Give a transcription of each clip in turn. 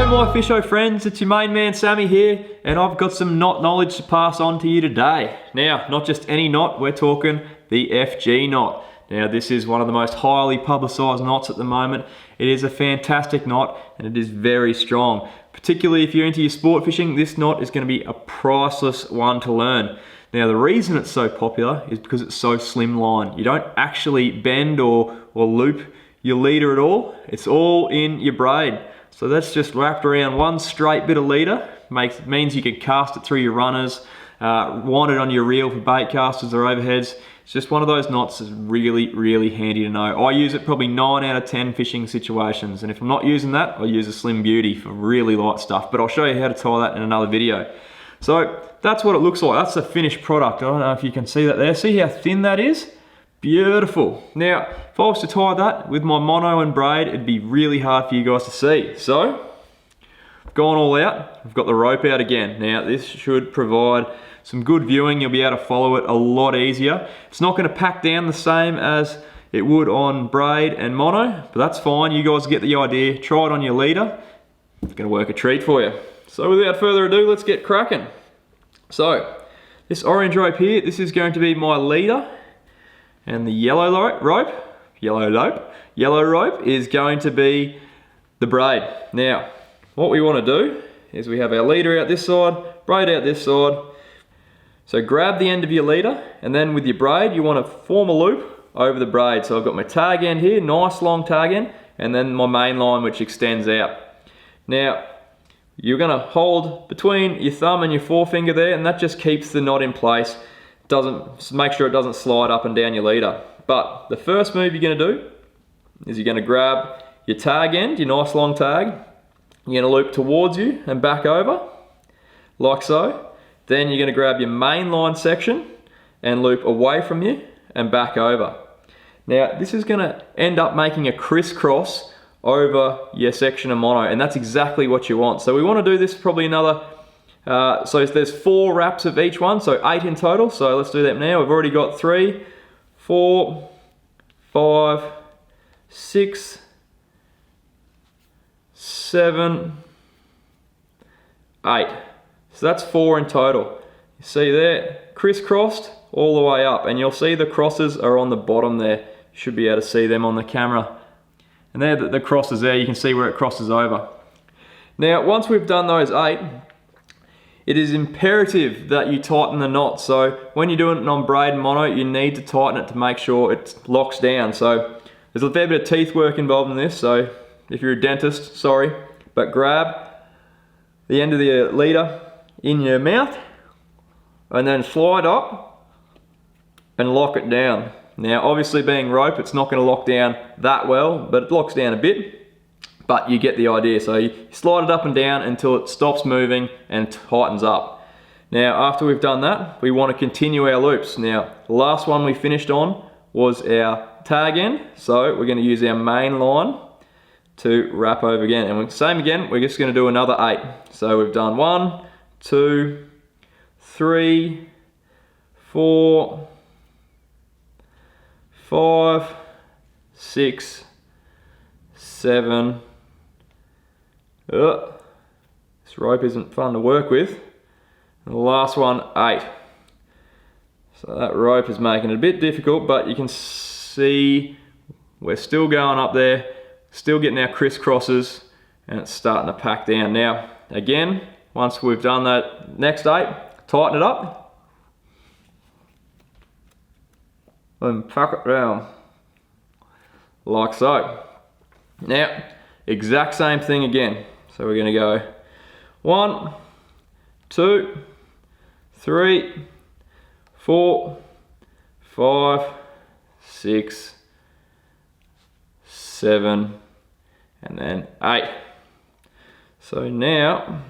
Hello my Fisho friends, it's your main man Sammy here, and I've got some knot knowledge to pass on to you today. Now, not just any knot, we're talking the FG knot. Now this is one of the most highly publicised knots at the moment. It is a fantastic knot and it is very strong. Particularly if you're into your sport fishing, this knot is going to be a priceless one to learn. Now the reason it's so popular is because it's so slimline. You don't actually bend or loop your leader at all. It's all in your braid. So that's just wrapped around one straight bit of leader. Means you can cast it through your runners, wind it on your reel for bait casters or overheads. It's just one of those knots that's really, really handy to know. I use it probably 9 out of 10 fishing situations. And if I'm not using that, I'll use a Slim Beauty for really light stuff. But I'll show you how to tie that in another video. So that's what it looks like. That's the finished product. I don't know if you can see that there. See how thin that is? Beautiful. Now, if I was to tie that with my mono and braid, it'd be really hard for you guys to see. So, I've gone all out. I've got the rope out again. Now, this should provide some good viewing. You'll be able to follow it a lot easier. It's not going to pack down the same as it would on braid and mono, but that's fine. You guys get the idea. Try it on your leader. It's going to work a treat for you. So, without further ado, let's get cracking. So, this orange rope here, this is going to be my leader. And the yellow rope is going to be the braid. Now, what we want to do is we have our leader out this side, braid out this side. So grab the end of your leader, and then with your braid, you want to form a loop over the braid. So I've got my tag end here, nice long tag end, and then my main line which extends out. Now, you're going to hold between your thumb and your forefinger there, and that just keeps the knot in place. Make sure it doesn't slide up and down your leader. But the first move you're going to do is you're going to grab your tag end, your nice long tag. You're going to loop towards you and back over, like so. Then you're going to grab your main line section and loop away from you and back over. Now this is going to end up making a crisscross over your section of mono, and that's exactly what you want. So we want to do this probably another so there's 4 wraps of each one, so 8 in total. So let's do that now. We've already got 3, 4, 5, 6, 7, 8. So that's 4 in total. You see there, crisscrossed all the way up, and you'll see the crosses are on the bottom there. You should be able to see them on the camera. And there, the crosses there, you can see where it crosses over. Now, once we've done those 8, it is imperative that you tighten the knot. So when you're doing it on braid and mono, you need to tighten it to make sure it locks down. So there's a fair bit of teeth work involved in this. So if you're a dentist, sorry, but grab the end of the leader in your mouth and then slide up and lock it down. Now obviously being rope, it's not going to lock down that well, but it locks down a bit. But you get the idea. So you slide it up and down until it stops moving and tightens up. Now after we've done that, we want to continue our loops. Now the last one we finished on was our tag end. So we're going to use our main line to wrap over again. And same again, we're just going to do another 8. So we've done 1, 2, 3, 4, 5, 6, 7. This rope isn't fun to work with. And the last one, 8. So that rope is making it a bit difficult, but you can see we're still going up there, still getting our crisscrosses, and it's starting to pack down. Now, again, once we've done that next 8, tighten it up and pack it down like so. Now, exact same thing again. So we're going to go 1, 2, 3, 4, 5, 6, 7, and then 8. So now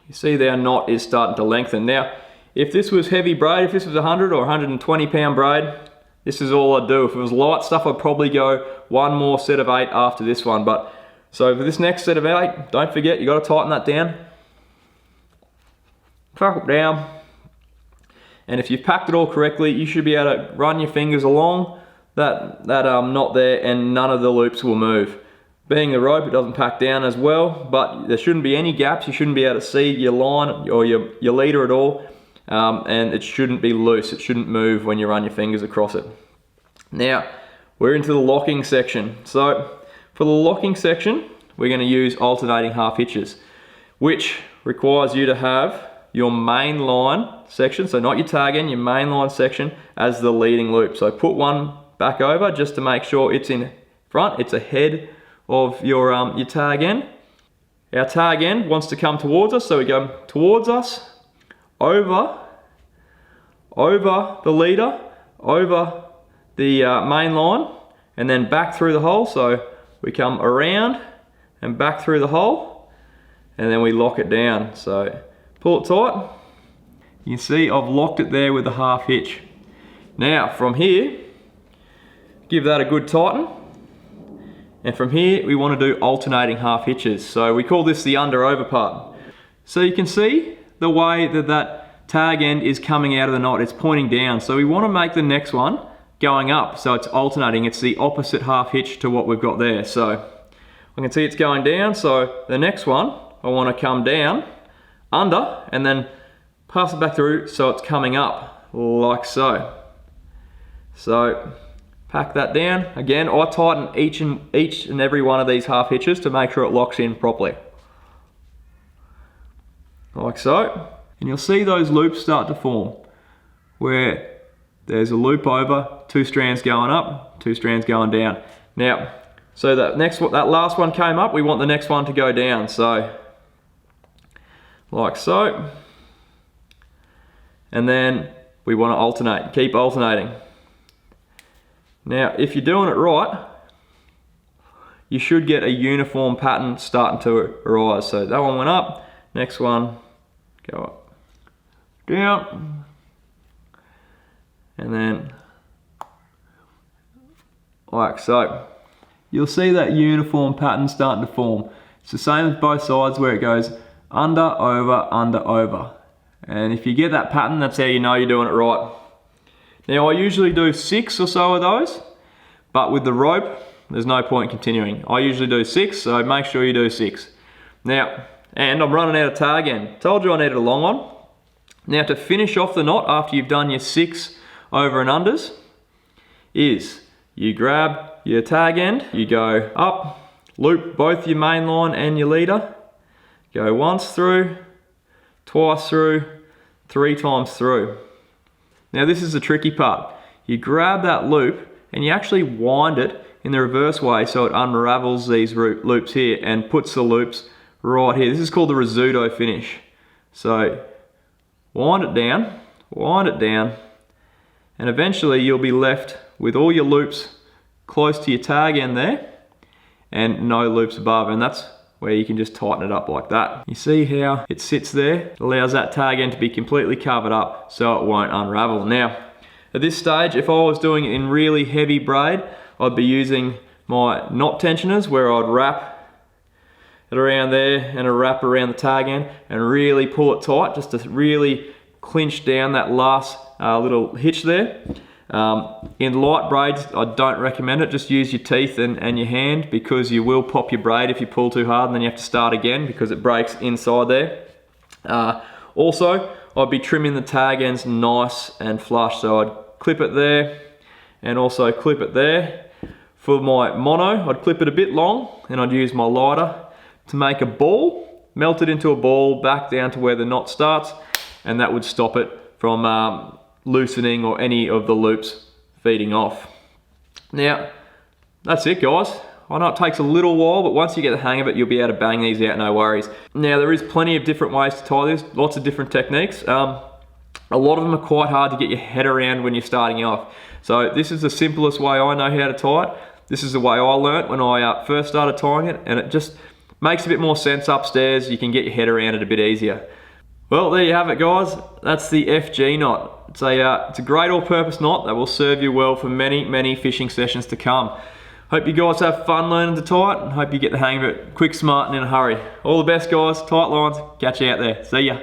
you see our knot is starting to lengthen. Now, if this was heavy braid, if this was 100 or 120 pound braid, this is all I'd do. If it was light stuff, I'd probably go one more set of 8 after this one. But so for this next set of 8, don't forget, you got to tighten that down. Pack it down. And if you've packed it all correctly, you should be able to run your fingers along that knot there and none of the loops will move. Being the rope, it doesn't pack down as well, but there shouldn't be any gaps. You shouldn't be able to see your line or your leader at all, and it shouldn't be loose. It shouldn't move when you run your fingers across it. Now, we're into the locking section. So, for the locking section, we're going to use alternating half hitches, which requires you to have your main line section, so not your tag end, your main line section as the leading loop. So put one back over just to make sure it's in front, it's ahead of your tag end. Our tag end wants to come towards us, so we go towards us, over the leader, over the main line, and then back through the hole. So we come around and back through the hole, and then we lock it down. So pull it tight. You can see I've locked it there with the half hitch. Now from here, give that a good tighten. And from here, we want to do alternating half hitches. So we call this the under-over part. So you can see the way that that tag end is coming out of the knot, it's pointing down. So we want to make the next one going up. So it's alternating, it's the opposite half hitch to what we've got there. So I can see it's going down. So the next one, I want to come down, under, and then pass it back through so it's coming up, like so. So pack that down. Again, I tighten each and every one of these half hitches to make sure it locks in properly. Like so. And you'll see those loops start to form, where there's a loop over, 2 strands going up, 2 strands going down. Now, so that last one came up, we want the next one to go down. So, like so. And then we want to alternate, keep alternating. Now, if you're doing it right, you should get a uniform pattern starting to arise. So that one went up, next one, go up, down, and then like so. You'll see that uniform pattern starting to form. It's the same as both sides where it goes under, over, under, over. And if you get that pattern, that's how you know you're doing it right. Now I usually do 6 or so of those, but with the rope, there's no point continuing. I usually do 6, so make sure you do 6. Now, and I'm running out of tag end. Told you I needed a long one. Now to finish off the knot after you've done your 6 over and unders, is you grab your tag end, you go up, loop both your main line and your leader, go once through, twice through, 3 times through. Now this is the tricky part. You grab that loop and you actually wind it in the reverse way so it unravels these loops here and puts the loops right here. This is called the risotto finish. So wind it down, and eventually you'll be left with all your loops close to your tag end there and no loops above, and that's where you can just tighten it up like that. You see how it sits there? It allows that tag end to be completely covered up so it won't unravel. Now, at this stage, if I was doing it in really heavy braid, I'd be using my knot tensioners where I'd wrap it around there and a wrap around the tag end and really pull it tight just to really clinch down that last little hitch there. In light braids, I don't recommend it. Just use your teeth and your hand, because you will pop your braid if you pull too hard, and then you have to start again because it breaks inside there. Also, I'd be trimming the tag ends nice and flush, so I'd clip it there and also clip it there. For my mono, I'd clip it a bit long and I'd use my lighter to make a ball, melt it into a ball back down to where the knot starts, and that would stop it from loosening or any of the loops feeding off. Now, that's it guys. I know it takes a little while, but once you get the hang of it, you'll be able to bang these out, no worries. Now, there is plenty of different ways to tie this, lots of different techniques. A lot of them are quite hard to get your head around when you're starting off. So this is the simplest way I know how to tie it. This is the way I learnt when I first started tying it, and it just makes a bit more sense upstairs. You can get your head around it a bit easier. Well, there you have it guys. That's the FG knot. It's a great all-purpose knot that will serve you well for many, many fishing sessions to come. Hope you guys have fun learning to tie it, and hope you get the hang of it quick, smart, and in a hurry. All the best guys, tight lines, catch you out there. See ya.